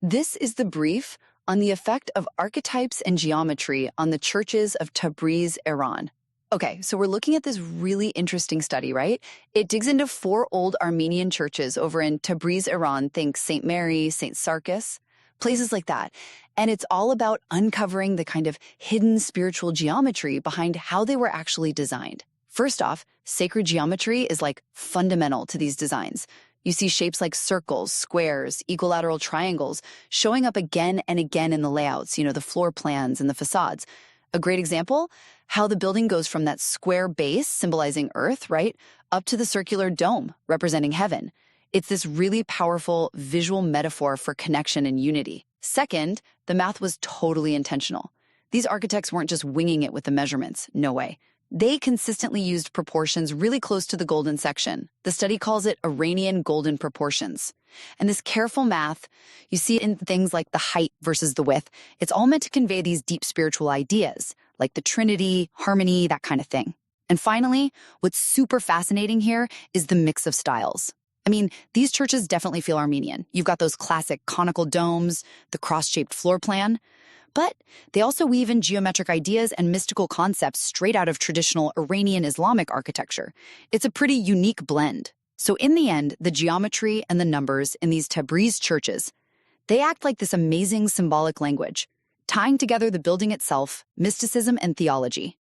This is the brief on the effect of archetypes and geometry on the churches of Tabriz, Iran. Okay, so we're looking at this really interesting study, right? It digs into 4 old Armenian churches over in Tabriz, Iran. Think St. Mary, St. Sarkis, places like that. And it's all about uncovering the kind of hidden spiritual geometry behind how they were actually designed. First off, sacred geometry is like fundamental to these designs. You see shapes like circles, squares, equilateral triangles showing up again and again in the layouts, the floor plans and the facades. A great example, how the building goes from that square base symbolizing Earth, right, up to the circular dome representing heaven. It's this really powerful visual metaphor for connection and unity. Second, the math was totally intentional. These architects weren't just winging it with the measurements, no way. They consistently used proportions really close to the golden section. The study calls it Iranian golden proportions. And this careful math, you see it in things like the height versus the width. It's all meant to convey these deep spiritual ideas, like the trinity, harmony, that kind of thing. And finally, what's super fascinating here is the mix of styles. I mean, these churches definitely feel Armenian. You've got those classic conical domes, the cross-shaped floor plan, but they also weave in geometric ideas and mystical concepts straight out of traditional Iranian-Islamic architecture. It's a pretty unique blend. So in the end, the geometry and the numbers in these Tabriz churches, they act like this amazing symbolic language, tying together the building itself, mysticism, and theology.